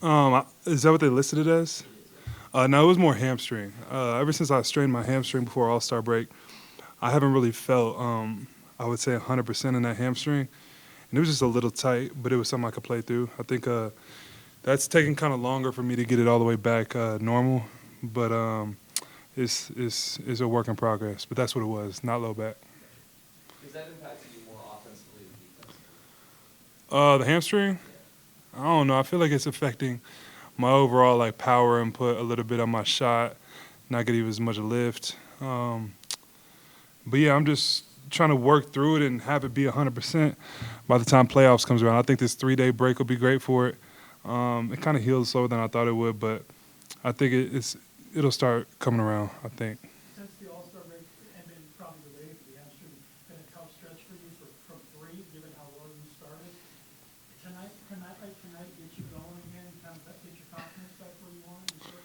Is that what they listed it as? No, it was more hamstring. Ever since I strained my hamstring before All-Star break, I haven't really felt, I would say, 100% in that hamstring. And it was just a little tight, but it was something I could play through. I think that's taking kind of longer for me to get it all the way back normal, but it's a work in progress. But that's what it was, not low back. Is that impacting you more offensively or defensively? The hamstring? Yeah. I don't know. I feel like it's affecting my overall like power input a little bit on my shot, not getting as much lift. But yeah, I'm just trying to work through it and have it be 100% by the time playoffs comes around. I think this 3-day break will be great for it. It kind of healed slower than I thought it would, but I think it'll start coming around, I think. Since the All-Star break and then probably delayed for the hamstring, been a tough stretch for you from three, given how well you started. Tonight get you going again, kind of get your confidence back where you want and start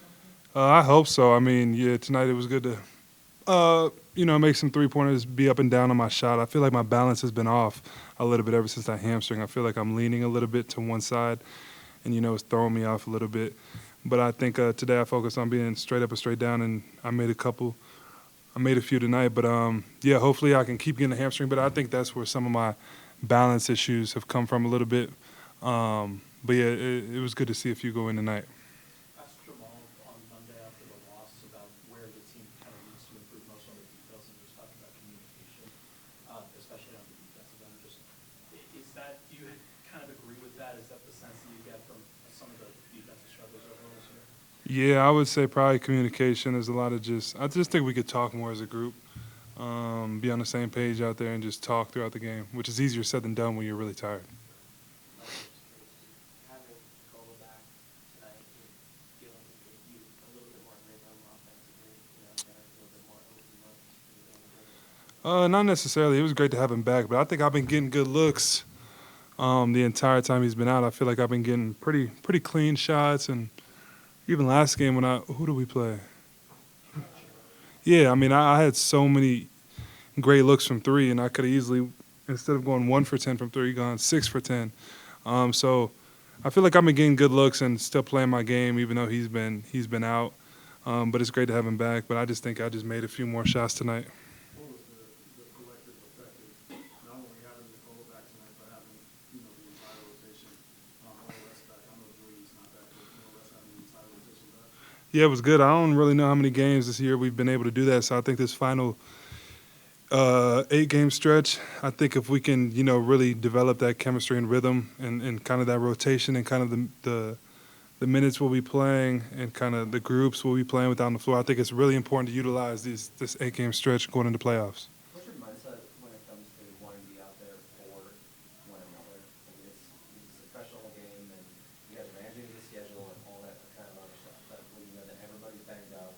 something? I hope so. I mean, yeah, tonight it was good to, make some three-pointers, be up and down on my shot. I feel like my balance has been off a little bit ever since that hamstring. I feel like I'm leaning a little bit to one side, and, it's throwing me off a little bit. But I think today I focused on being straight up and straight down, and I made a couple. I made a few tonight, but yeah, hopefully I can keep getting the hamstring. But I think that's where some of my balance issues have come from a little bit. But yeah, it was good to see a few go in tonight. Asked Jamal on Monday after the loss about where the team kind of needs to improve most on the details and just talking about communication, especially on the defensive end. Just is that, do you kind of agree with that? Is that the sense that you get from some of the defensive struggles overall this year? Yeah, I would say probably communication. There's a lot of I just think we could talk more as a group, be on the same page out there and just talk throughout the game, which is easier said than done when you're really tired. Having Cole back tonight, feeling you a little bit more rhythm offensively, get a little bit more open looks for the game. Not necessarily. It was great to have him back, but I think I've been getting good looks the entire time he's been out. I feel like I've been getting pretty clean shots, and even last game who do we play? Yeah, I mean I had so many great looks from three, and I could have easily, instead of going 1 for 10 from three, gone 6 for 10. So I feel like I've been getting good looks and still playing my game, even though he's been out. But it's great to have him back. But I just think I just made a few more shots tonight. What was the collective effect of not only having the goal back tonight, but having the entire rotation all the rest back? I know Jordan's not back, but more or less having the entire rotation back. Yeah, it was good. I don't really know how many games this year we've been able to do that. So I think this final 8-game stretch, I think if we can, really develop that chemistry and rhythm and kind of that rotation and kind of the minutes we'll be playing and kind of the groups we'll be playing with on the floor, I think it's really important to utilize this 8-game stretch going into playoffs. What's your mindset when it comes to wanting to be out there for one another? I mean, it's a professional game, and you guys are managing the schedule and all that kind of other stuff. But when you know that everybody's banged up,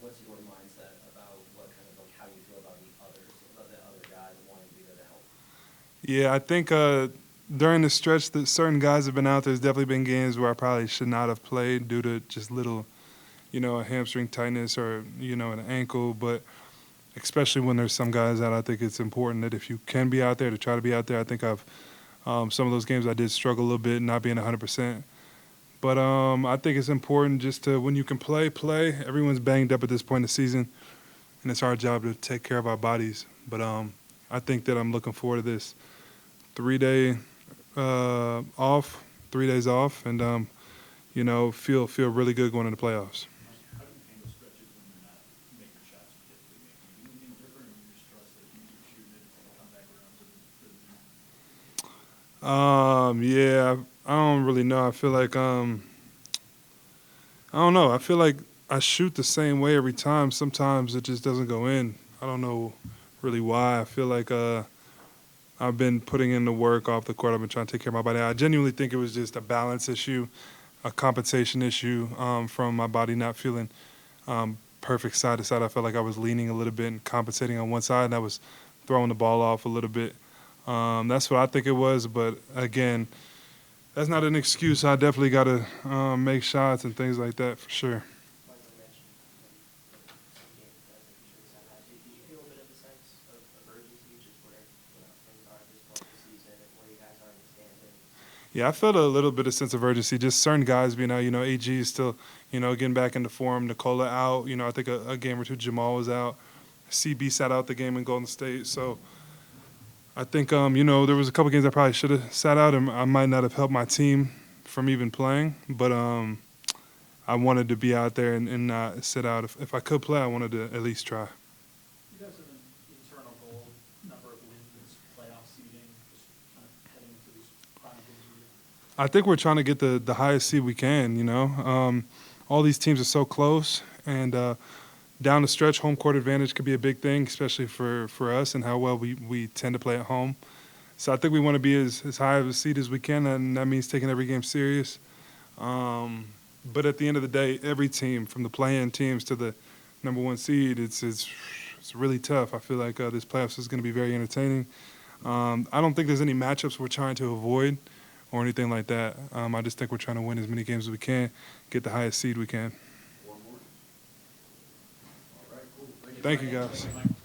what's your mindset about what kind of like how you feel about the other guys wanting to be there to help? Yeah, I think during the stretch that certain guys have been out, there's definitely been games where I probably should not have played due to just little, a hamstring tightness or, an ankle. But especially when there's some guys out, I think it's important that if you can be out there, to try to be out there. I think some of those games I did struggle a little bit, not being 100%. But I think it's important just to, when you can play. Everyone's banged up at this point in the season, and it's our job to take care of our bodies. But I think that I'm looking forward to this 3-day off, 3 days off, and feel really good going into the playoffs. How do you handle stretches when you're not making shots you typically make? Do you do anything different, or you just trust that you keep shooting it and come back around to the Yeah, I don't really know. I feel like I don't know. I feel like I shoot the same way every time. Sometimes it just doesn't go in. I don't know really why. I feel like I've been putting in the work off the court. I've been trying to take care of my body. I genuinely think it was just a balance issue, a compensation issue from my body not feeling perfect side to side. I felt like I was leaning a little bit and compensating on one side, and I was throwing the ball off a little bit. That's what I think it was. But again, that's not an excuse. I definitely got to make shots and things like that for sure. Like I mentioned, some games that injuries have had. Did you feel a bit of a sense of urgency just where things are at this point of the season and where you guys are in the standings? Yeah, I felt a little bit of sense of urgency. Just certain guys being out. AG is still, getting back into form. Nicola out. I think a game or two. Jamal was out. CB sat out the game in Golden State. So I think, there was a couple games I probably should have sat out, and I might not have helped my team from even playing. But I wanted to be out there and not sit out. If I could play, I wanted to at least try. You guys have an internal goal, number of wins, playoff seeding, just kind of heading into these final games of the year? I think we're trying to get the highest seed we can, all these teams are so close, and down the stretch, home court advantage could be a big thing, especially for us and how well we tend to play at home. So I think we want to be as high of a seed as we can, and that means taking every game serious. But at the end of the day, every team, from the play-in teams to the number one seed, it's really tough. I feel like this playoffs is going to be very entertaining. I don't think there's any matchups we're trying to avoid or anything like that. I just think we're trying to win as many games as we can, get the highest seed we can. One more. All right, cool. Thank you, guys. Thank you, Mike.